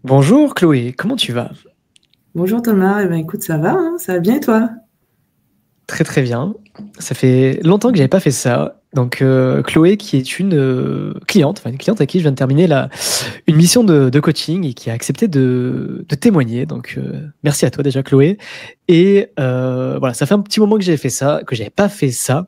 Bonjour Chloé, comment tu vas? Bonjour Thomas, eh ben, écoute, ça va bien et toi? Très très bien. Ça fait longtemps que j'avais pas fait ça. Donc Chloé qui est une cliente, enfin une cliente à qui je viens de terminer une mission de coaching et qui a accepté de témoigner. Donc merci à toi déjà Chloé. Et voilà, ça fait un petit moment que j'avais fait ça, que j'avais pas fait ça.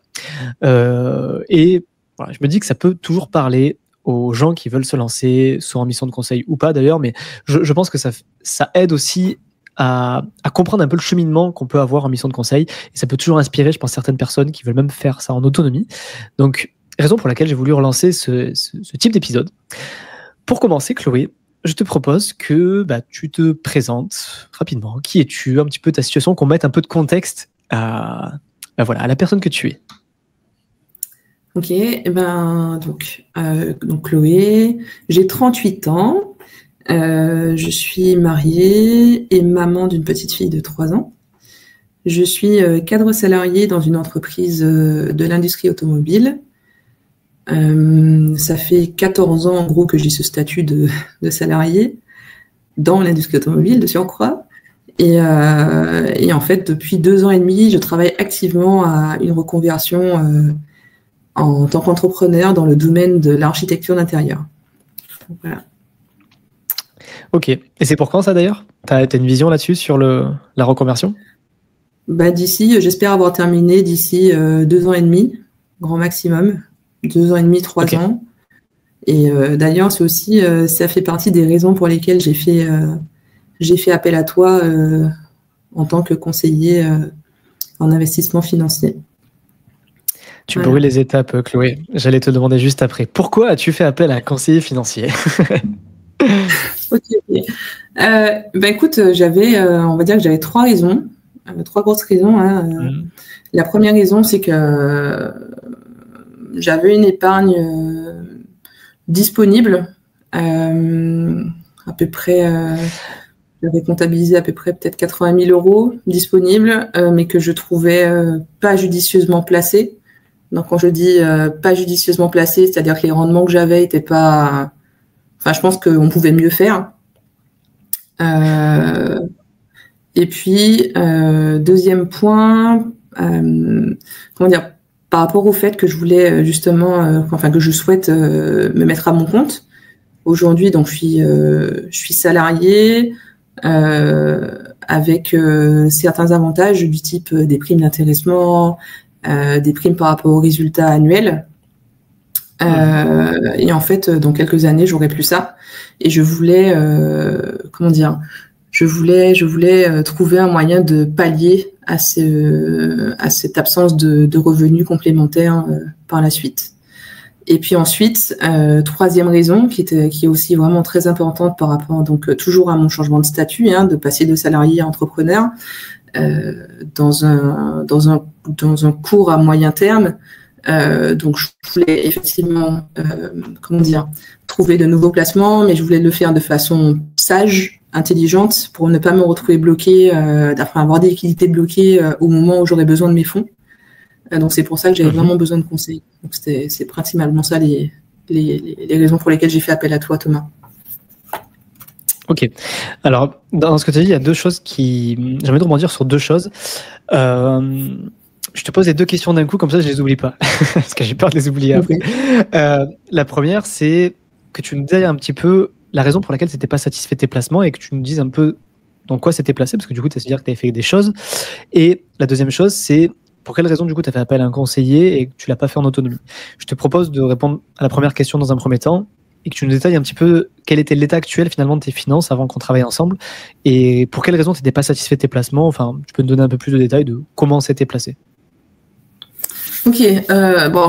Et voilà, je me dis que ça peut toujours parler aux gens qui veulent se lancer, soit en mission de conseil ou pas d'ailleurs, mais je pense que ça aide aussi à comprendre un peu le cheminement qu'on peut avoir en mission de conseil. Et ça peut toujours inspirer, je pense, certaines personnes qui veulent même faire ça en autonomie. Donc, raison pour laquelle j'ai voulu relancer ce type d'épisode. Pour commencer, Chloé, je te propose que tu te présentes rapidement. Qui es-tu? Un petit peu ta situation, qu'on mette un peu de contexte à la personne que tu es. Ok, eh ben, donc Chloé, j'ai 38 ans, je suis mariée et maman d'une petite fille de 3 ans. Je suis cadre salarié dans une entreprise de l'industrie automobile. Ça fait 14 ans en gros que j'ai ce statut de salarié dans l'industrie automobile de surcroît. Et en fait, depuis 2 ans et demi, je travaille activement à une reconversion en tant qu'entrepreneur dans le domaine de l'architecture d'intérieur. Voilà. Ok. Et c'est pour quand ça d'ailleurs? T'as une vision là-dessus sur la reconversion? J'espère avoir terminé d'ici 2 ans et demi, grand maximum. 2 ans et demi, 3 Ok. ans. Et d'ailleurs, c'est aussi, ça fait partie des raisons pour lesquelles j'ai fait appel à toi en tant que conseiller en investissement financier. Tu brûles les étapes, Chloé. J'allais te demander juste après. Pourquoi as-tu fait appel à un conseiller financier? Ok. Écoute, on va dire que j'avais 3 raisons, 3 grosses raisons. La première raison, c'est que j'avais une épargne disponible, à peu près, j'avais comptabilisé à peu près peut-être 80 000 euros disponibles, mais que je trouvais pas judicieusement placée. Donc quand je dis pas judicieusement placée, c'est-à-dire que les rendements que j'avais étaient pas... Enfin, je pense qu'on pouvait mieux faire. Et puis, deuxième point, comment dire, par rapport au fait que je voulais justement, que je souhaite me mettre à mon compte. Aujourd'hui, donc, je suis salariée avec certains avantages du type des primes d'intéressement, des primes par rapport aux résultats annuels. Et en fait, dans quelques années, j'aurai plus ça. Et je voulais, je voulais trouver un moyen de pallier à cette absence de revenus complémentaires par la suite. Et puis ensuite, troisième raison qui est aussi vraiment très importante par rapport donc toujours à mon changement de statut, de passer de salarié à entrepreneur, dans un court à moyen terme. Donc je voulais effectivement trouver de nouveaux placements, mais je voulais le faire de façon sage, intelligente, pour ne pas me retrouver bloquée, avoir des liquidités bloquées au moment où j'aurais besoin de mes fonds. Donc c'est pour ça que j'avais vraiment besoin de conseils. Donc c'est principalement ça les raisons pour lesquelles j'ai fait appel à toi, Thomas. Ok. Alors, dans ce que tu as dit, il y a deux choses j'aimerais rebondir sur deux choses. Je te pose les deux questions d'un coup, comme ça je les oublie pas, parce que j'ai peur de les oublier après. La première, c'est que tu nous dises un petit peu la raison pour laquelle tu n'étais pas satisfait de tes placements et que tu nous dises un peu dans quoi c'était placé, parce que du coup, tu as à dire que tu avais fait des choses. Et la deuxième chose, c'est pour quelle raison, du coup, tu as fait appel à un conseiller et que tu ne l'as pas fait en autonomie. Je te propose de répondre à la première question dans un premier temps et que tu nous détailles un petit peu quel était l'état actuel finalement de tes finances avant qu'on travaille ensemble et pour quelle raison tu n'étais pas satisfait de tes placements. Enfin, tu peux nous donner un peu plus de détails de comment c'était placé. Ok,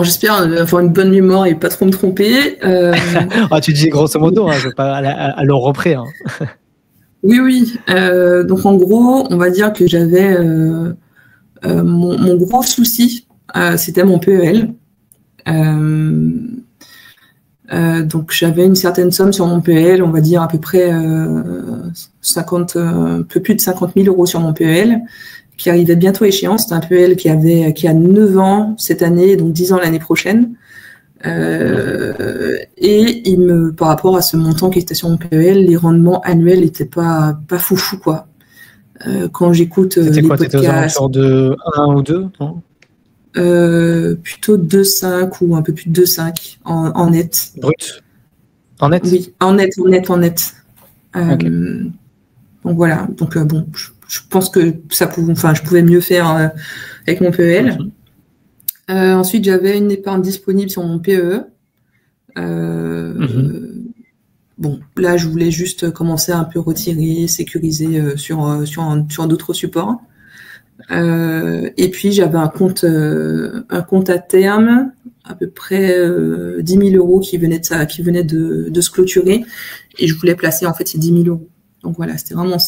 j'espère avoir une bonne mémoire et pas trop me tromper. Tu dis grosso modo, je veux pas à l'euro près. Oui. Donc en gros, on va dire que j'avais mon gros souci, c'était mon PEL. Donc j'avais une certaine somme sur mon PEL, on va dire à peu près un peu plus de 50 000 euros sur mon PEL, qui arrivait bientôt à échéance. C'est un PEL qui a 9 ans cette année, donc 10 ans l'année prochaine. Et par rapport à ce montant qui était sur mon PEL, les rendements annuels n'étaient pas foufou, quoi. Quand j'écoute les podcasts... T'étais aux alentours de 1 ou 2, non? Plutôt 2,5 ou un peu plus de 2,5 en net. Brut? En net? Oui, en net. Okay. Donc voilà, donc bon, je pense que je pouvais mieux faire avec mon PEL. Ensuite, j'avais une épargne disponible sur mon PEE. Bon, là, je voulais juste commencer à un peu retirer, sécuriser sur d'autres supports. Et puis, j'avais un compte à terme, à peu près 10 000 euros qui venait de se clôturer. Et je voulais placer, en fait, ces 10 000 euros. Donc voilà, c'était vraiment...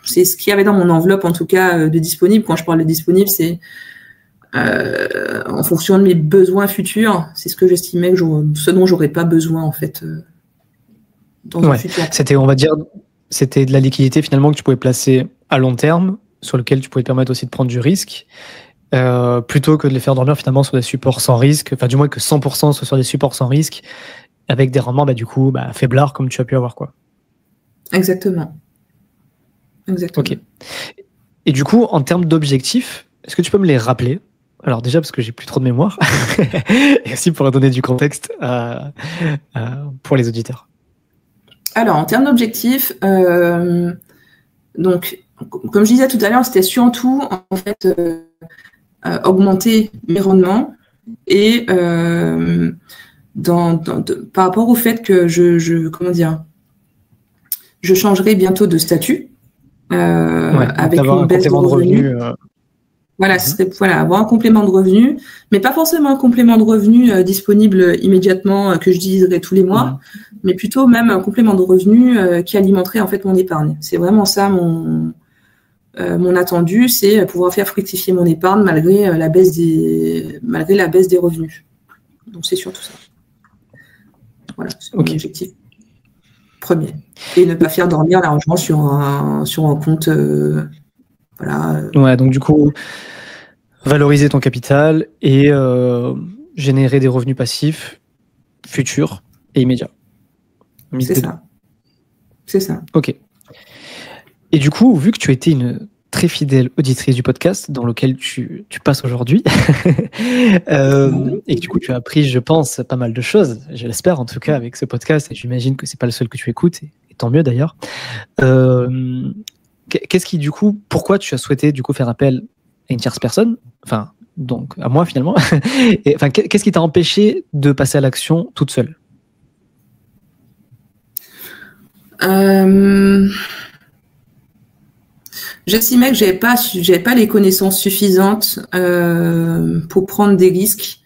C'est ce qu'il y avait dans mon enveloppe, en tout cas, de disponible. Quand je parle de disponible, c'est en fonction de mes besoins futurs. C'est ce que j'estimais ce dont j'aurais pas besoin, en fait, dans un futur. C'était, on va dire, c'était de la liquidité, finalement, que tu pouvais placer à long terme, sur lequel tu pouvais te permettre aussi de prendre du risque, plutôt que de les faire dormir, finalement, sur des supports sans risque. Enfin, du moins que 100% soit sur des supports sans risque, avec des rendements, du coup, faiblards, comme tu as pu avoir, quoi. Exactement. Ok. Et du coup, en termes d'objectifs, est-ce que tu peux me les rappeler? Alors déjà, parce que j'ai plus trop de mémoire, et aussi pour donner du contexte pour les auditeurs. Alors, en termes d'objectifs, donc, comme je disais tout à l'heure, c'était surtout, en fait, augmenter mes rendements et par rapport au fait que je changerai bientôt de statut avec une baisse de revenus. Voilà, ce serait avoir un complément de revenu, mais pas forcément un complément de revenu disponible immédiatement que je diviserai tous les mois, mais plutôt même un complément de revenu qui alimenterait en fait mon épargne. C'est vraiment ça mon attendu, c'est pouvoir faire fructifier mon épargne malgré la baisse des revenus. Donc c'est surtout ça. Voilà, c'est mon objectif premier. Et ne pas faire dormir l'argent sur un compte. Ouais, donc du coup, valoriser ton capital et générer des revenus passifs futurs et immédiats. C'est ça. Ok. Et du coup, vu que tu as été une très fidèle auditrice du podcast dans lequel tu passes aujourd'hui, et que du coup tu as appris, je pense, pas mal de choses, je l'espère en tout cas avec ce podcast, et j'imagine que c'est pas le seul que tu écoutes, et tant mieux d'ailleurs. Qu'est-ce qui, du coup, pourquoi tu as souhaité du coup faire appel à une tierce personne, enfin, donc à moi finalement, et enfin, qu'est-ce qui t'a empêché de passer à l'action toute seule? J'estimais que j'avais pas les connaissances suffisantes pour prendre des risques,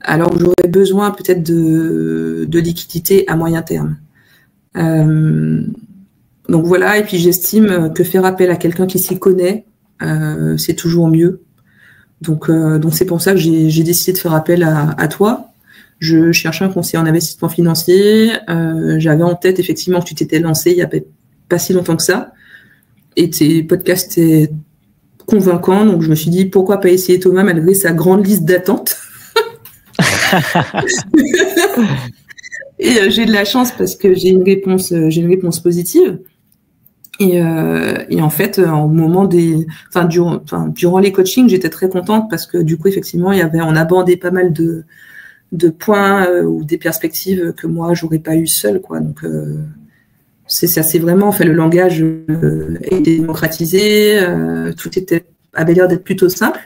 alors que j'aurais besoin peut-être de liquidité à moyen terme. Donc voilà, et puis j'estime que faire appel à quelqu'un qui s'y connaît, c'est toujours mieux. Donc c'est pour ça que j'ai décidé de faire appel à toi. Je cherchais un conseiller en investissement financier. J'avais en tête effectivement que tu t'étais lancé il y a pas si longtemps que ça. Et tes podcasts étaient convaincants, donc je me suis dit pourquoi pas essayer Thomas malgré sa grande liste d'attente. Et j'ai de la chance parce que j'ai une réponse positive. Et en fait, durant les coachings, j'étais très contente parce que du coup, effectivement, on abordait pas mal de points ou des perspectives que moi j'aurais pas eu seule, quoi. Donc ça, c'est vraiment fait, le langage est démocratisé, tout avait l'air d'être plutôt simple.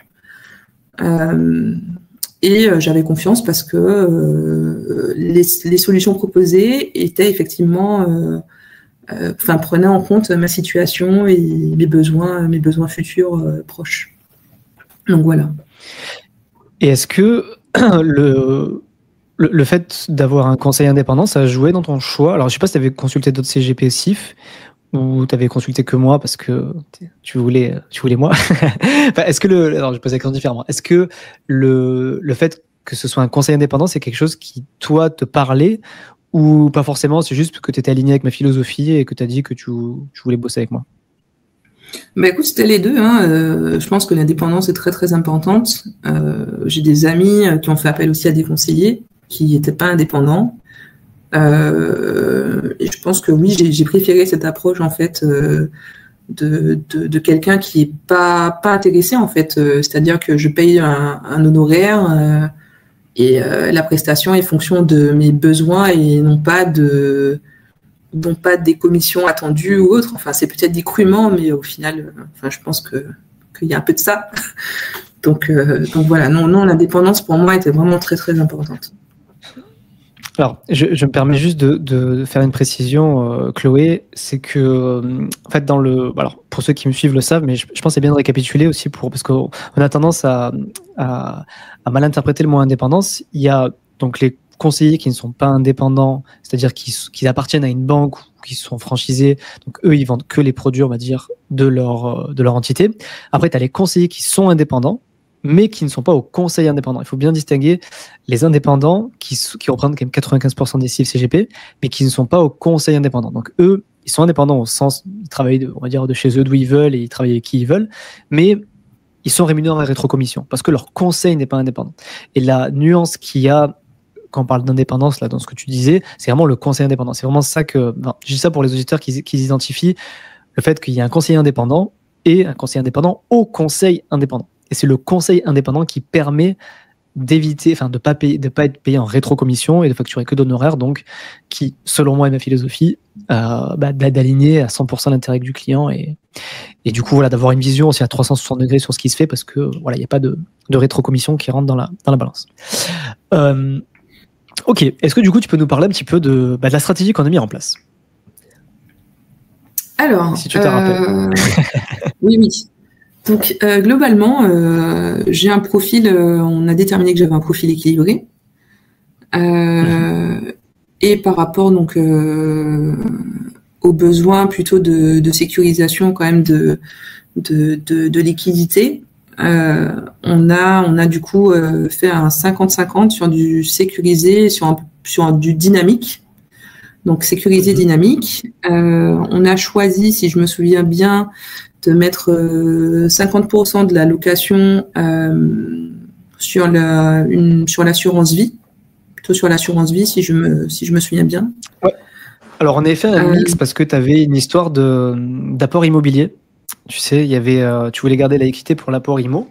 Et j'avais confiance parce que les solutions proposées étaient effectivement prenaient en compte ma situation et mes besoins futurs proches. Donc voilà. Et est-ce que le fait d'avoir un conseil indépendant, ça a joué dans ton choix? Alors, je ne sais pas si tu avais consulté d'autres CGP SIF ou tu avais consulté que moi parce que tu voulais moi. Enfin, alors, je pose la question différemment. Est-ce que le fait que ce soit un conseil indépendant, c'est quelque chose qui, toi, te parlait ou pas forcément? C'est juste que tu étais aligné avec ma philosophie et que tu as dit que tu voulais bosser avec moi? Écoute, c'était les deux. Je pense que l'indépendance est très très importante. J'ai des amis qui ont fait appel aussi à des conseillers. qui n'étaient pas indépendants. Et je pense que oui, j'ai préféré cette approche en fait de quelqu'un qui est pas intéressé en fait. C'est-à-dire que je paye un honoraire et la prestation est fonction de mes besoins et non pas des commissions attendues ou autres. Enfin, c'est peut-être dit crûment, mais au final, je pense qu'il y a un peu de ça. Donc voilà, non, l'indépendance pour moi était vraiment très très importante. Alors, je me permets juste de faire une précision, Chloé, c'est que, en fait, alors, pour ceux qui me suivent le savent, mais je pense que c'est bien de récapituler aussi parce qu'on a tendance à mal interpréter le mot indépendance. Il y a donc les conseillers qui ne sont pas indépendants, c'est-à-dire qui appartiennent à une banque ou qui sont franchisés. Donc, eux, ils vendent que les produits, on va dire, de leur entité. Après, tu as les conseillers qui sont indépendants, mais qui ne sont pas au conseil indépendant. Il faut bien distinguer les indépendants qui représentent quand même 95% des CFCGP, mais qui ne sont pas au conseil indépendant. Donc eux, ils sont indépendants au sens, ils travaillent on va dire de chez eux d'où ils veulent et ils travaillent avec qui ils veulent, mais ils sont rémunérés à rétrocommission parce que leur conseil n'est pas indépendant. Et la nuance qu'il y a quand on parle d'indépendance là dans ce que tu disais, c'est vraiment le conseil indépendant. C'est vraiment ça je dis ça pour les auditeurs qui identifient le fait qu'il y a un conseiller indépendant et un conseiller indépendant au conseil indépendant. Et c'est le conseil indépendant qui permet d'éviter, de pas être payé en rétrocommission et de facturer que d'honoraires, donc qui, selon moi et ma philosophie, d'aligner à 100% l'intérêt du client et du coup voilà, d'avoir une vision aussi à 360 degrés sur ce qui se fait parce que voilà, il n'y a pas de rétrocommission qui rentre dans la balance. Ok, est-ce que du coup tu peux nous parler un petit peu de la stratégie qu'on a mis en place? Alors, si tu te rappelles. Oui. Donc, globalement, j'ai un profil, on a déterminé que j'avais un profil équilibré. Et par rapport donc aux besoins plutôt de sécurisation quand même de liquidité, on a du coup fait un 50-50 sur du sécurisé, sur du dynamique. Donc sécurisé dynamique. On a choisi, si je me souviens bien, de mettre 50% de la location sur l'assurance vie, plutôt sur l'assurance vie, si je me souviens bien. Ouais. Alors on avait fait un mix parce que tu avais une histoire d'apport immobilier. Tu sais, tu voulais garder la équité pour l'apport IMO.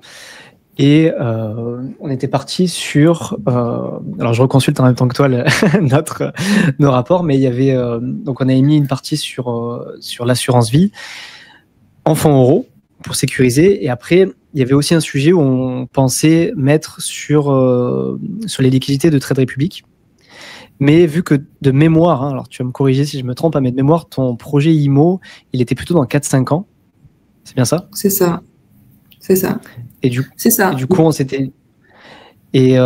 Et on était parti sur. Alors je reconsulte en même temps que toi nos rapports, mais il y avait donc on avait mis une partie sur l'assurance vie en fonds euros pour sécuriser. Et après, il y avait aussi un sujet où on pensait mettre sur les liquidités de Trade Republic. Mais vu que de mémoire, alors tu vas me corriger si je me trompe, mais de mémoire, ton projet IMO, il était plutôt dans 4-5 ans. C'est bien ça? C'est ça. Et du coup, on s'était. Et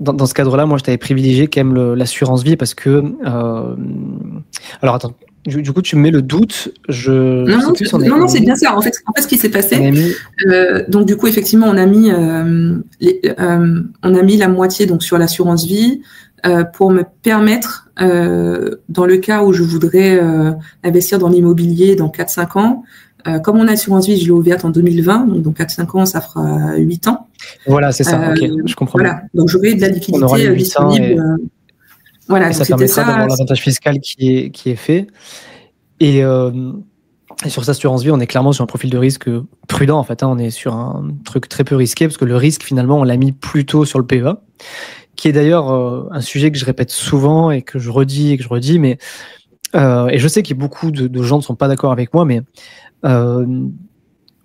dans ce cadre-là, moi, je t'avais privilégié quand même l'assurance vie parce que. Alors attends. Du coup, tu me mets le doute. Non, c'est bien ça. En fait, ce qui s'est passé. Donc, du coup, effectivement, on a mis la moitié donc sur l'assurance vie pour me permettre, dans le cas où je voudrais investir dans l'immobilier dans 4-5 ans. Comme mon assurance vie, je l'ai ouverte en 2020, donc dans 4-5 ans, ça fera 8 ans. Voilà, c'est ça. Ok, je comprends. Voilà, donc j'aurai de la liquidité disponible. Voilà, et ça permettra d'avoir l'avantage fiscal qui est fait. Et sur cette assurance vie, on est clairement sur un profil de risque prudent. En fait, on est sur un truc très peu risqué parce que le risque, finalement, on l'a mis plutôt sur le PEA, qui est d'ailleurs un sujet que je répète souvent et que je redis, mais et je sais qu'il y a beaucoup de gens ne sont pas d'accord avec moi, mais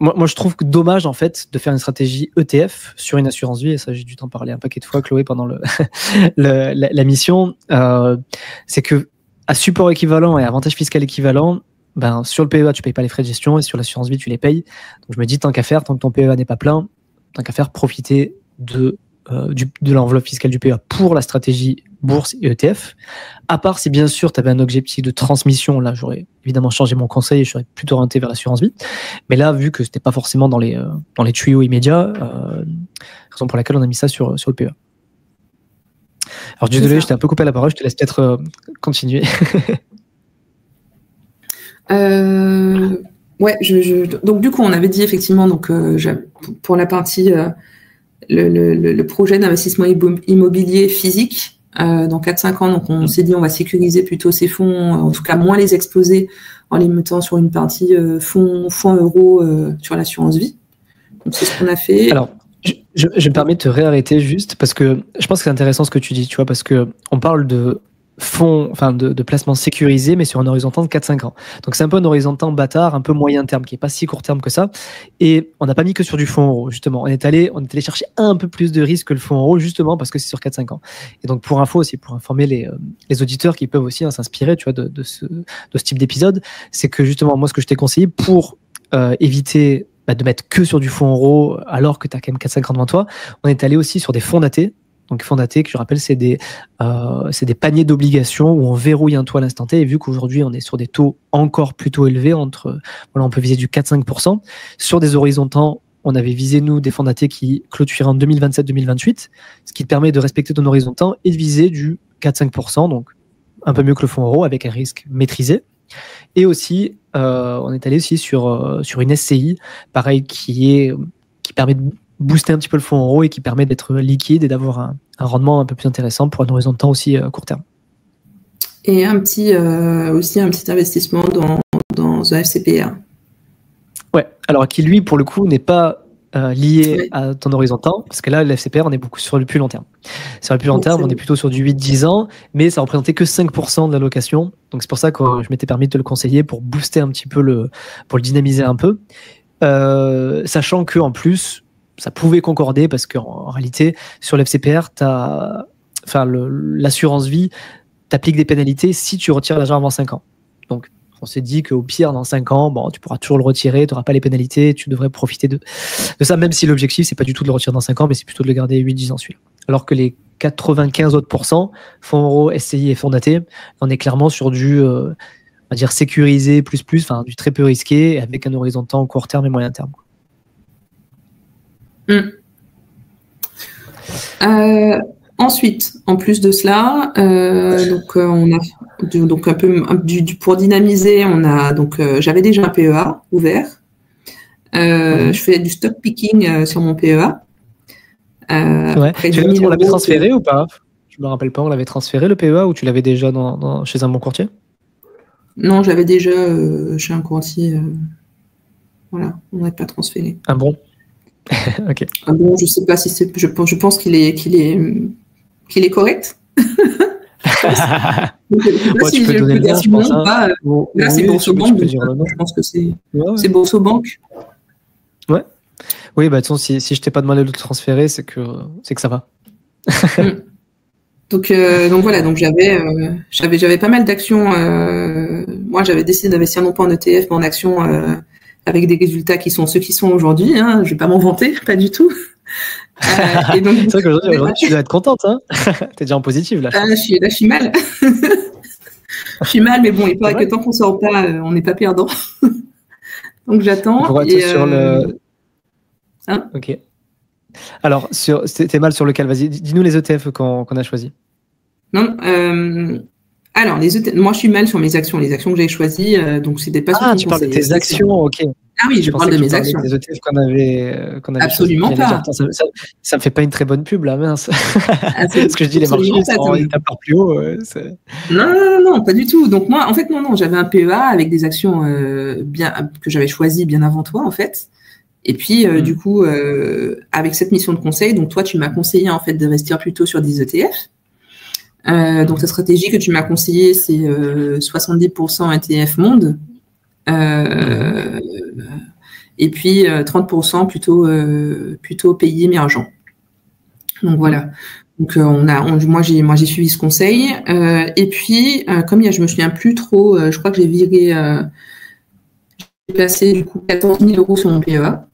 moi, je trouve que dommage en fait de faire une stratégie ETF sur une assurance vie, et ça j'ai dû t'en parler un paquet de fois, Chloé, pendant la mission. C'est que à support équivalent et avantage fiscal équivalent, sur le PEA tu payes pas les frais de gestion et sur l'assurance vie tu les payes. Donc je me dis tant qu'à faire, tant que ton PEA n'est pas plein, tant qu'à faire, profiter de l'enveloppe fiscale du PEA pour la stratégie bourse et ETF. À part si bien sûr tu avais un objectif de transmission, là j'aurais évidemment changé mon conseil et je serais plutôt orienté vers l'assurance vie. Mais là, vu que c'était pas forcément dans les tuyaux immédiats, raison pour laquelle on a mis ça sur le PEA. Alors désolé, je t'ai un peu coupé la parole, je te laisse peut-être continuer. Ouais, donc du coup on avait dit effectivement donc pour la partie le projet d'investissement immobilier physique, dans 4-5 ans. Donc on s'est dit on va sécuriser plutôt ces fonds, en tout cas moins les exposer en les mettant sur une partie fonds euros sur l'assurance vie. Donc c'est ce qu'on a fait. Alors, je me permets de te réarrêter juste parce que je pense que c'est intéressant ce que tu dis, tu vois, parce que on parle de fonds, enfin de placements sécurisés, mais sur un horizon temps de 4-5 ans. Donc c'est un peu un horizon temps bâtard, un peu moyen terme, qui est pas si court terme que ça. Et on n'a pas mis que sur du fonds euro, justement. On est allé chercher un peu plus de risque que le fonds euro, justement, parce que c'est sur 4-5 ans. Et donc pour info aussi, pour informer les auditeurs qui peuvent aussi s'inspirer, tu vois, de ce type d'épisode, c'est que justement, moi, ce que je t'ai conseillé pour éviter de mettre que sur du fonds euro alors que tu as quand même 4-5 ans devant toi, on est allé aussi sur des fonds datés. Donc, fonds datés, que je rappelle, c'est des paniers d'obligations où on verrouille un taux à l'instant T. Et vu qu'aujourd'hui, on est sur des taux encore plutôt élevés, on peut viser du 4-5%. Sur des horizons temps, on avait visé, nous, des fonds datés qui clôturaient en 2027-2028, ce qui te permet de respecter ton horizon temps et de viser du 4-5%, donc un peu mieux que le fonds euro, avec un risque maîtrisé. Et aussi, on est allé aussi sur une SCI, pareil, qui permet de booster un petit peu le fonds euro et qui permet d'être liquide et d'avoir un rendement un peu plus intéressant pour un horizon de temps aussi court terme. Et aussi un petit investissement dans un FCPR. Ouais, alors qui lui, pour le coup, n'est pas lié à ton horizon de temps, parce que là, le FCPR, on est beaucoup sur le plus long terme. Sur le plus long terme, on est plutôt sur du 8-10 ans, mais ça représentait que 5% de l'allocation. Donc c'est pour ça que je m'étais permis de te le conseiller pour booster un petit peu pour le dynamiser un peu. Sachant que en plus, ça pouvait concorder parce qu'en réalité, sur l'FCPR, l'assurance vie t'applique des pénalités si tu retires l'argent avant 5 ans. Donc, on s'est dit qu'au pire, dans 5 ans, tu pourras toujours le retirer, tu n'auras pas les pénalités, tu devrais profiter de ça, même si l'objectif, c'est pas du tout de le retirer dans 5 ans, mais c'est plutôt de le garder 8-10 ans celui-là. Alors que les 95 autres %, fonds euro, SCI et fonds datés, on est clairement sur du, on va dire, sécurisé plus, du très peu risqué, avec un horizon de temps court terme et moyen terme. Ensuite, en plus de cela, on a donc un peu pour dynamiser, on a j'avais déjà un PEA ouvert. Je fais du stock picking sur mon PEA. On l'avait transféré ou pas? Je me rappelle pas, on l'avait transféré le PEA ou tu l'avais déjà chez un bon courtier? Non, j'avais déjà chez un courtier. Voilà, on n'avait pas transféré. Un bon. Okay. Ah bon, je sais pas si c'est. Je pense qu'il est correct. Tu peux donner le nom, je pense. Là, c'est Boursorama. Je pense que c'est Boursorama. Ouais. Oui, de toute façon, si je t'ai pas demandé de le transférer, c'est que ça va. Donc voilà, j'avais pas mal d'actions. Moi, j'avais décidé d'investir non pas en ETF, mais en actions. Avec des résultats qui sont ceux qui sont aujourd'hui. Je ne vais pas m'en vanter, pas du tout. Et donc, c'est vrai qu'aujourd'hui, tu dois être contente. Tu es déjà en positif, là. Je suis mal. Je suis mal, mais bon, il paraît que tant qu'on ne sort pas, on n'est pas perdant. Donc, j'attends. Pour être sur le... Ok. Alors, t'es mal sur lequel? Vas-y, dis-nous les ETF qu'on a choisis. Non, alors, les ETF, moi, je suis mal sur mes actions. Les actions que j'ai choisies, donc c'était pas. Ah, tu parles de tes actions, ok. Ah oui, je parle de mes actions. Des ETF qu'on avait Absolument pas. Ça me fait pas une très bonne pub, là, mince. Parce que je dis les marchés, ils tapent par plus haut. Non, pas du tout. Donc moi, en fait, non, j'avais un PEA avec des actions que j'avais choisies bien avant toi, en fait. Et puis, du coup, avec cette mission de conseil, donc toi, tu m'as conseillé, en fait, d'investir plutôt sur des ETF. Donc, ta stratégie que tu m'as conseillée, c'est 70% ETF monde. Et puis 30% plutôt pays émergents. Donc voilà. Donc moi j'ai suivi ce conseil. Et puis comme je me souviens plus trop, je crois que j'ai placé du coup 14 000 € sur mon PEA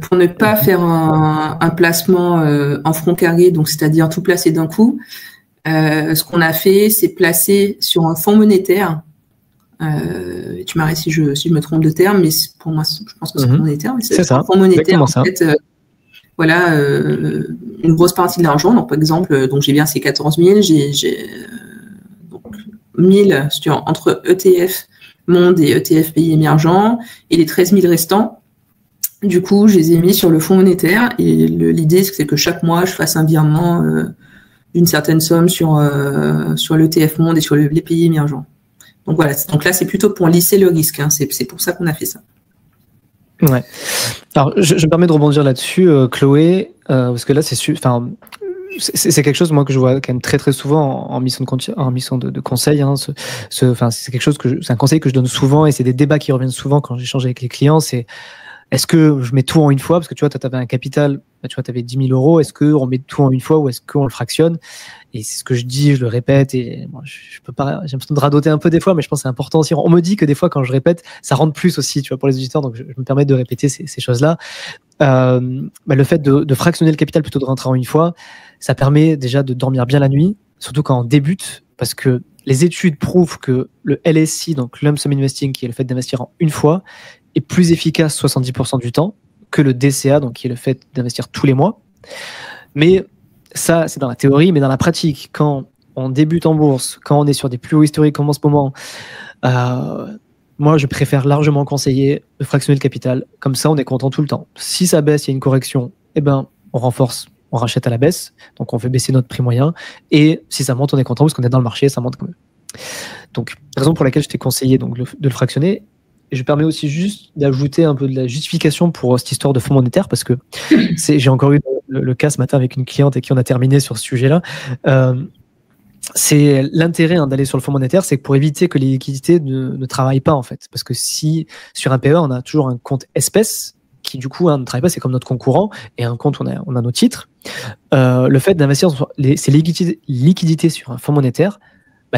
pour ne pas faire un placement en front carré, donc c'est-à-dire tout placer d'un coup. Ce qu'on a fait, c'est placer sur un fonds monétaire. Tu m'arrêtes si je me trompe de terme, mais pour moi, je pense que c'est un fonds monétaire. C'est ça. Un fonds monétaire, en fait, une grosse partie de l'argent. Donc, par exemple, donc j'ai bien ces 14 000, j'ai donc 1000 entre ETF monde et ETF pays émergents, et les 13 000 restants. Du coup, je les ai mis sur le fonds monétaire, et l'idée, c'est que chaque mois, je fasse un virement d'une certaine somme sur l'ETF Monde et sur les pays émergents. Donc voilà, donc là c'est plutôt pour lisser le risque, hein. C'est pour ça qu'on a fait ça. Ouais. Alors je me permets de rebondir là-dessus, Chloé, parce que là c'est quelque chose moi que je vois quand même très très souvent en mission de conseil, hein. C'est quelque chose c'est un conseil que je donne souvent, et c'est des débats qui reviennent souvent quand j'échange avec les clients. C'est est-ce que je mets tout en une fois, parce que tu vois, tu avais un capital, tu vois, tu avais 10 000 euros, est-ce qu'on met tout en une fois ou est-ce qu'on le fractionne? Et c'est ce que je dis, je le répète, et moi, je peux pas, j'ai l'impression de radoter un peu des fois, mais je pense que c'est important aussi. On me dit que des fois, quand je répète, ça rentre plus aussi, tu vois, pour les auditeurs, donc je me permets de répéter ces choses-là. Le fait de fractionner le capital plutôt de rentrer en une fois, ça permet déjà de dormir bien la nuit, surtout quand on débute, parce que les études prouvent que le LSI, donc Lump Sum Investing, qui est le fait d'investir en une fois, est plus efficace 70% du temps que le DCA, donc qui est le fait d'investir tous les mois. Mais ça, c'est dans la théorie, mais dans la pratique, quand on débute en bourse, quand on est sur des plus hauts historiques comme en ce moment, moi, je préfère largement conseiller de fractionner le capital. Comme ça, on est content tout le temps. Si ça baisse, il y a une correction, eh ben, on renforce, on rachète à la baisse, donc on fait baisser notre prix moyen. Et si ça monte, on est content parce qu'on est dans le marché, ça monte quand même. Donc, raison pour laquelle je t'ai conseillé donc, de le fractionner. Et je permets aussi juste d'ajouter un peu de la justification pour cette histoire de fonds monétaires, parce que j'ai encore eu le cas ce matin avec une cliente et qui on a terminé sur ce sujet-là. C'est l'intérêt d'aller sur le fonds monétaire, c'est pour éviter que les liquidités ne travaillent pas, en fait. Parce que si sur un PE, on a toujours un compte espèce qui du coup ne travaille pas, c'est comme notre concurrent, et un compte où on a nos titres. Le fait d'investir ces liquidités sur un fonds monétaire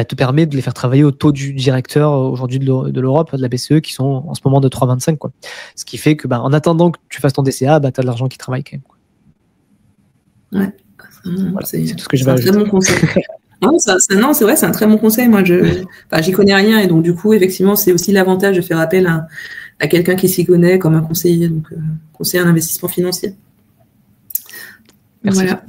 te permet de les faire travailler au taux du directeur aujourd'hui de l'Europe, de la BCE, qui sont en ce moment de 3,25, quoi. Ce qui fait que en attendant que tu fasses ton DCA, tu as de l'argent qui travaille quand même, quoi. Ouais. Voilà, c'est tout ce que je vais ajouter. C'est un très bon conseil. Non, c'est vrai, c'est un très bon conseil. Moi, j'y connais rien, et donc du coup, effectivement, c'est aussi l'avantage de faire appel à quelqu'un qui s'y connaît comme un conseiller, donc conseiller en investissement financier. Merci. Voilà.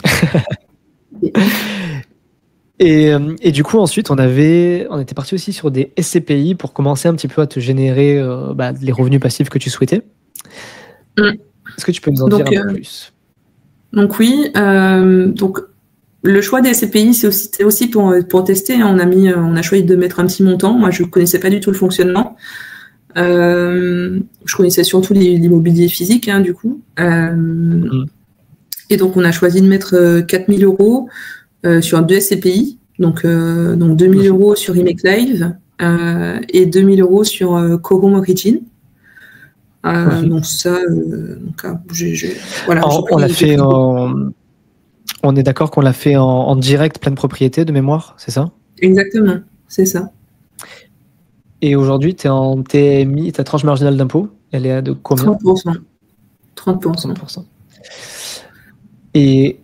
Et du coup, ensuite, on était parti aussi sur des SCPI pour commencer un petit peu à te générer les revenus passifs que tu souhaitais. Est-ce que tu peux nous en dire un peu plus? Donc oui, donc le choix des SCPI, c'est aussi pour tester. On a choisi de mettre un petit montant. Moi, je ne connaissais pas du tout le fonctionnement. Je connaissais surtout l'immobilier physique, hein, du coup. Et donc, on a choisi de mettre 4 000 euros sur 2 SCPI, donc 2 000 euros sur Remake Live et 2 000 euros sur Quorum Origin. Donc ça, voilà. On l'a fait on est d'accord qu'on l'a fait en direct pleine propriété de mémoire, c'est ça? Exactement, c'est ça. Et aujourd'hui, tu es en TMI, ta tranche marginale d'impôt, elle est de combien? 30%. Et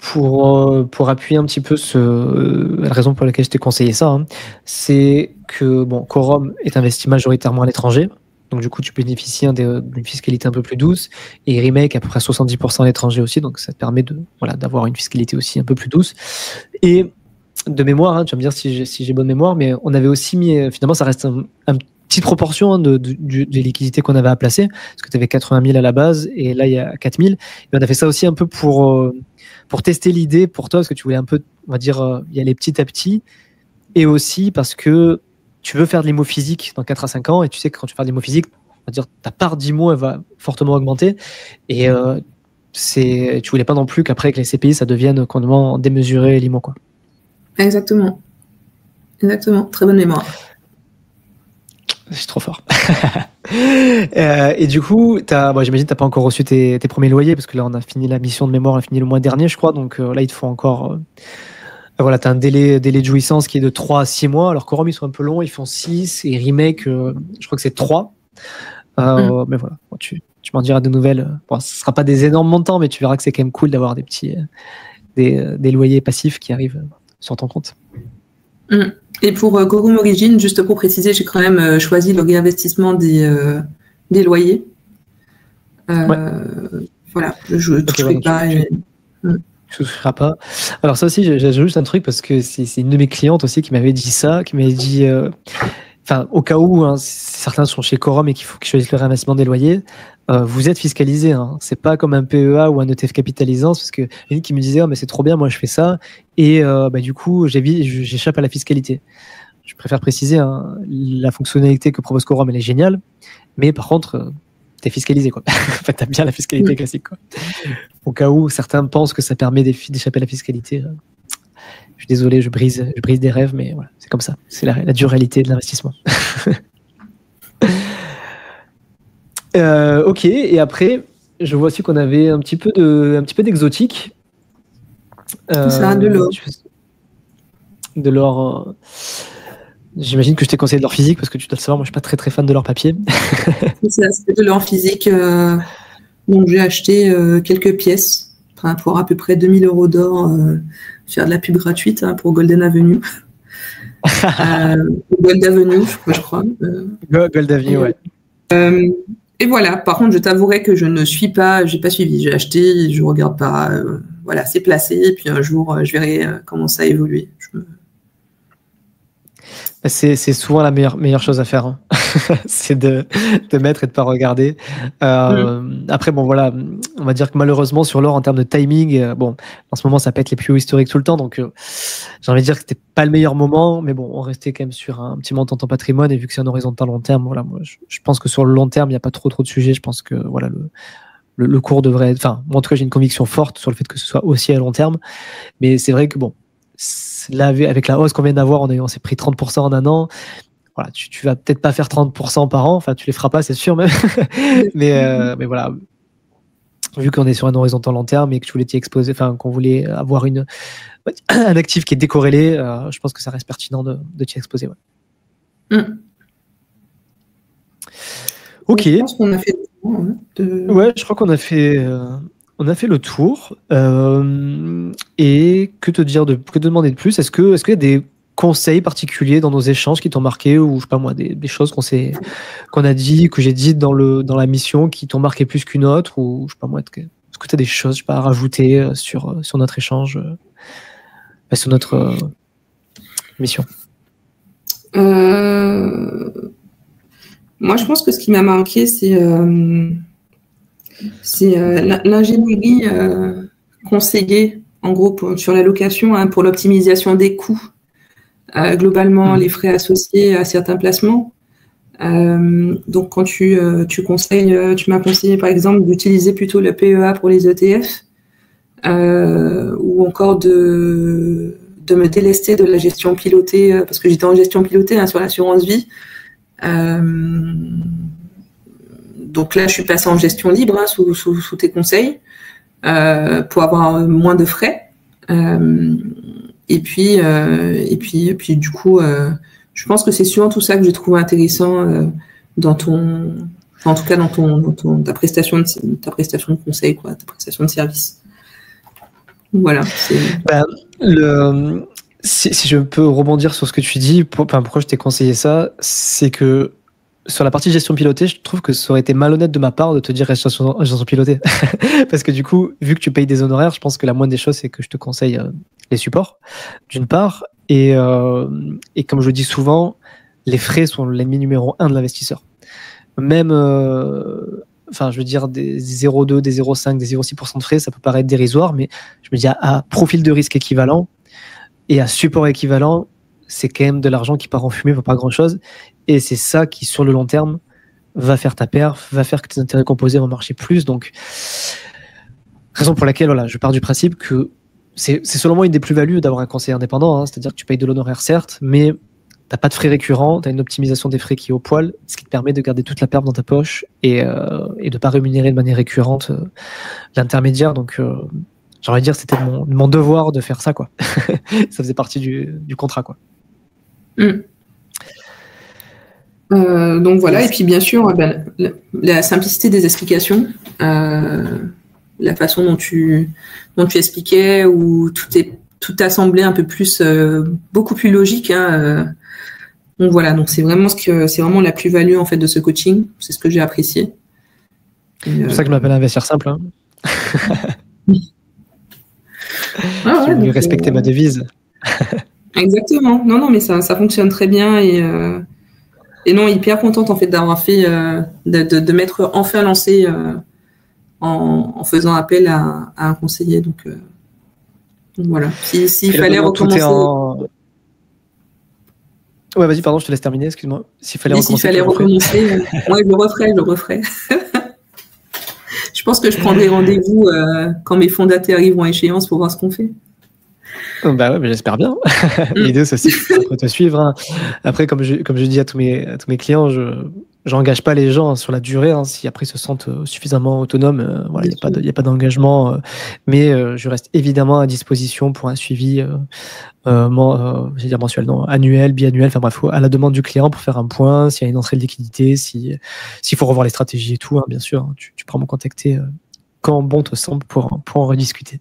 pour appuyer un petit peu la raison pour laquelle je t'ai conseillé ça, hein, c'est que Quorum est investi majoritairement à l'étranger, donc du coup tu bénéficies d'une fiscalité un peu plus douce, et Remake à peu près 70% à l'étranger aussi, donc ça te permet d'avoir une fiscalité aussi un peu plus douce. Et de mémoire, hein, tu vas me dire si j'ai bonne mémoire, mais on avait aussi mis, finalement ça reste une petite proportion, hein, des liquidités qu'on avait à placer, parce que tu avais 80 000 à la base, et là il y a 4 000, et on a fait ça aussi un peu pour tester l'idée pour toi, parce que tu voulais un peu, on va dire, y aller petit à petit, et aussi parce que tu veux faire de l'IMO physique dans 4 à 5 ans, et tu sais que quand tu fais de l'IMO physique, on va dire, ta part d'IMO, elle va fortement augmenter, et tu voulais pas non plus qu'après, avec les CPI, ça devienne complètement démesuré l'IMO, quoi. Exactement. Très bonne mémoire. Je suis trop fort. Et du coup, j'imagine que tu n'as pas encore reçu tes premiers loyers, parce que là, on a fini la mission de mémoire, on a fini le mois dernier, je crois. Donc là, il te faut encore. Voilà, tu as un délai de jouissance qui est de 3 à 6 mois. Alors, Quorum, ils sont un peu longs, ils font 6. Et Remake, je crois que c'est 3. Mais voilà, tu m'en diras de nouvelles. Bon, ce ne sera pas des énormes montants, mais tu verras que c'est quand même cool d'avoir des petits des loyers passifs qui arrivent sur ton compte. Et pour Quorum Origin, juste pour préciser, j'ai quand même choisi le réinvestissement des loyers. Voilà, je ne toucherai pas. Je ne toucherai pas. Alors ça aussi, j'ai juste un truc, parce que c'est une de mes clientes aussi qui m'avait dit ça, qui m'avait dit enfin, au cas où hein, certains sont chez Quorum et qu'il faut qu'ils choisissent le réinvestissement des loyers, vous êtes fiscalisé. Hein. C'est pas comme un PEA ou un ETF capitalisant, parce que il y en a qui me disaient oh, mais c'est trop bien, moi je fais ça et du coup j'échappe à la fiscalité. Je préfère préciser hein, la fonctionnalité que propose Quorum, elle est géniale, mais par contre t'es fiscalisé quoi. En fait, t'as bien la fiscalité classique quoi. Au cas où certains pensent que ça permet d'échapper à la fiscalité. Je suis désolé, je brise des rêves, mais voilà, c'est comme ça. C'est la dure réalité de l'investissement. Ok, et après, je vois aussi qu'on avait un petit peu d'exotique. Ça, de l'or. De l'or. J'imagine que je t'ai conseillé de l'or physique parce que tu dois le savoir, moi je suis pas très très fan de l'or papier. C'est de l'or physique. Donc j'ai acheté quelques pièces pour à peu près 2000 € d'or. Faire de la pub gratuite hein, pour Golden Avenue. Gold Avenue, je crois. Gold Avenue, ouais. Et voilà, par contre, je t'avouerai que j'ai pas suivi. J'ai acheté, je regarde pas. Voilà, c'est placé, et puis un jour, je verrai comment ça a évolué. C'est souvent la meilleure chose à faire. Hein. C'est de mettre et de pas regarder. Après, bon, voilà, on va dire que malheureusement, sur l'or, en termes de timing, bon, en ce moment, ça pète les plus hauts historiques tout le temps. Donc, j'ai envie de dire que c'était pas le meilleur moment. Mais bon, on restait quand même sur un petit montant en patrimoine. Et vu que c'est un horizontal long terme, voilà, moi, je pense que sur le long terme, il n'y a pas trop de sujets. Je pense que, voilà, le cours devrait être. Enfin, moi, en tout cas, j'ai une conviction forte sur le fait que ce soit aussi à long terme. Mais c'est vrai que, bon, là, avec la hausse qu'on vient d'avoir, on s'est pris 30% en un an. Voilà, tu vas peut-être pas faire 30% par an, enfin tu les feras pas, c'est sûr même. mais voilà, vu qu'on est sur un horizontal long terme et que tu voulais t'y exposer, enfin qu'on voulait avoir un actif qui est décorrélé, je pense que ça reste pertinent de t'y exposer. Ouais. Ok. Je pense qu'on a fait le tour. Ouais, je crois qu'on a fait. On a fait le tour. Et que demander de plus? Est-ce qu'il y a des conseils particuliers dans nos échanges qui t'ont marqué, ou je sais pas moi, des choses qu'on a dit, que j'ai dites dans la mission qui t'ont marqué plus qu'une autre, ou je sais pas moi, est-ce que tu as des choses, je sais pas, à rajouter sur notre échange, sur notre mission? Moi, je pense que ce qui m'a marqué, c'est l'ingénierie conseillée, en gros, sur la location, hein, pour l'optimisation des coûts. Globalement, les frais associés à certains placements. Donc, quand tu m'as conseillé, par exemple, d'utiliser plutôt le PEA pour les ETF, ou encore de me délester de la gestion pilotée, parce que j'étais en gestion pilotée hein, sur l'assurance vie. Donc là, je suis passée en gestion libre hein, sous tes conseils pour avoir moins de frais. Et puis du coup, je pense que c'est souvent tout ça que j'ai trouvé intéressant dans ta prestation de conseil, quoi, ta prestation de service. Voilà. Si je peux rebondir sur ce que tu dis, pourquoi je t'ai conseillé ça, c'est que sur la partie gestion pilotée, je trouve que ça aurait été malhonnête de ma part de te dire gestion pilotée. Parce que du coup, vu que tu payes des honoraires, je pense que la moindre des choses, c'est que je te conseille les supports, d'une part. Et comme je le dis souvent, les frais sont l'ennemi numéro 1 de l'investisseur. Même, je veux dire, des 0,2, des 0,5, des 0,6% de frais, ça peut paraître dérisoire, mais je me dis à profil de risque équivalent et à support équivalent, c'est quand même de l'argent qui part en fumée pour pas grand-chose. Et c'est ça qui, sur le long terme, va faire ta perf, va faire que tes intérêts composés vont marcher plus. Donc, raison pour laquelle je pars du principe que c'est selon moi une des plus-values d'avoir un conseiller indépendant. Hein, c'est-à-dire que tu payes de l'honoraire, certes, mais tu n'as pas de frais récurrents, tu as une optimisation des frais qui est au poil, ce qui te permet de garder toute la perf dans ta poche et de ne pas rémunérer de manière récurrente l'intermédiaire. Donc, j'ai envie de dire, c'était mon devoir de faire ça, quoi. Ça faisait partie du contrat, quoi. Donc voilà, et puis bien sûr, la simplicité des explications, la façon dont tu expliquais, où tout a semblé un peu plus, beaucoup plus logique. Hein, donc voilà, donc c'est vraiment la plus-value en fait de ce coaching. C'est ce que j'ai apprécié. C'est pour ça que je m'appelle Investir Simple. Hein. J'ai voulu respecter ma devise. Exactement. Non, mais ça fonctionne très bien et Et non, hyper contente en fait d'avoir fait, de m'être enfin lancée en faisant appel à un conseiller. Donc voilà. S'il fallait recommencer. Ouais, vas-y, pardon, je te laisse terminer, excuse-moi. S'il fallait recommencer, ouais, je le referais. Je pense que je prendrai rendez-vous quand mes fonds d'AT arrivent à échéance pour voir ce qu'on fait. Bah ouais, mais j'espère bien. L'idée, c'est aussi de te suivre. Hein. Après, comme je dis à tous mes clients, j'engage pas les gens sur la durée. Hein. Si après ils se sentent suffisamment autonomes, voilà, il n'y a pas d'engagement. Mais je reste évidemment à disposition pour un suivi dire mensuel, non, annuel, biannuel, enfin bref, à la demande du client pour faire un point, s'il y a une entrée de liquidité, s'il faut revoir les stratégies et tout, hein, bien sûr. Hein, tu pourras me contacter quand bon te semble pour en rediscuter.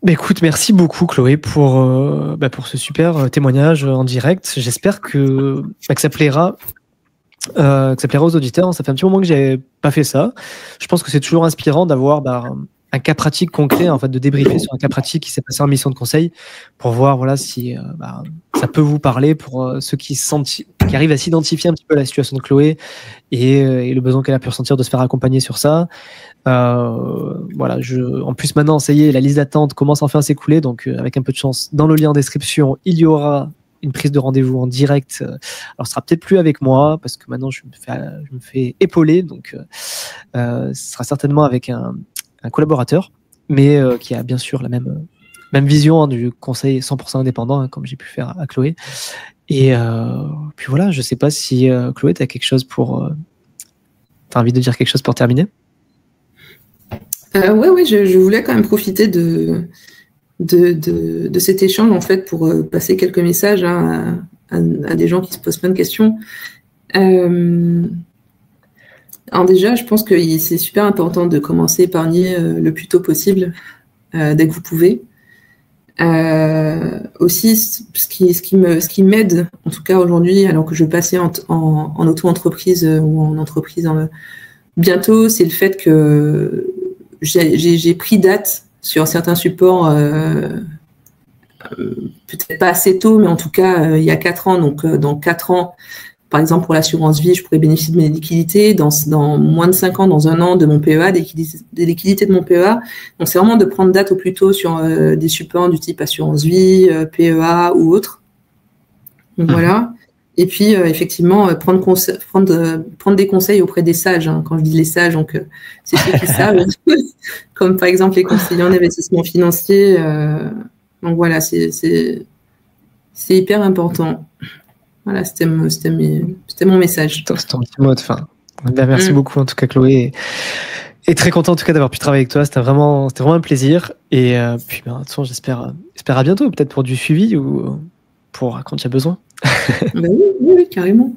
Bah écoute, merci beaucoup Chloé pour ce super témoignage en direct. J'espère que ça plaira aux auditeurs. Ça fait un petit moment que j'avais pas fait ça. Je pense que c'est toujours inspirant d'avoir un cas pratique concret, en fait, de débriefer sur un cas pratique qui s'est passé en mission de conseil pour voir voilà si ça peut vous parler pour ceux qui arrivent à s'identifier un petit peu à la situation de Chloé et le besoin qu'elle a pu ressentir de se faire accompagner sur ça. Voilà, en plus maintenant, ça y est, la liste d'attente commence enfin à s'écouler, donc avec un peu de chance, dans le lien en description, il y aura une prise de rendez-vous en direct. Alors, ce sera peut-être plus avec moi parce que maintenant je me fais épauler, donc ce sera certainement avec un collaborateur, mais qui a bien sûr la même vision du conseil 100% indépendant, comme j'ai pu faire à Chloé. Et puis voilà, je sais pas si Chloé, tu as quelque chose t'as envie de dire quelque chose pour terminer? Oui, je voulais quand même profiter de cet échange en fait pour passer quelques messages à des gens qui se posent plein de questions. Alors déjà, je pense que c'est super important de commencer à épargner le plus tôt possible, dès que vous pouvez. Aussi, ce qui m'aide, en tout cas aujourd'hui, alors que je passais en auto-entreprise ou en entreprise bientôt, c'est le fait que j'ai pris date sur certains supports, peut-être pas assez tôt, mais en tout cas il y a 4 ans. Donc dans 4 ans, par exemple pour l'assurance vie, je pourrais bénéficier de mes liquidités. Dans moins de 5 ans, dans 1 an, de mon PEA, des liquidités de mon PEA. Donc c'est vraiment de prendre date au plus tôt sur des supports du type assurance vie, PEA ou autre. Donc voilà. Et puis, effectivement, prendre des conseils auprès des sages. Hein. Quand je dis les sages, donc c'est ceux qui savent, comme par exemple les conseillers en investissement financier. Donc voilà, c'est hyper important. Voilà, c'était mon message. C'est ton petit mot de fin. Merci beaucoup en tout cas Chloé. Et très content en tout cas d'avoir pu travailler avec toi. C'était vraiment un plaisir. Et puis, de toute façon, j'espère à bientôt, peut-être pour du suivi ou pour quand il y a besoin. Oui, carrément.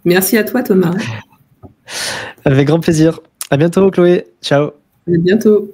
Merci à toi, Thomas. Avec grand plaisir. À bientôt, Chloé. Ciao. À bientôt.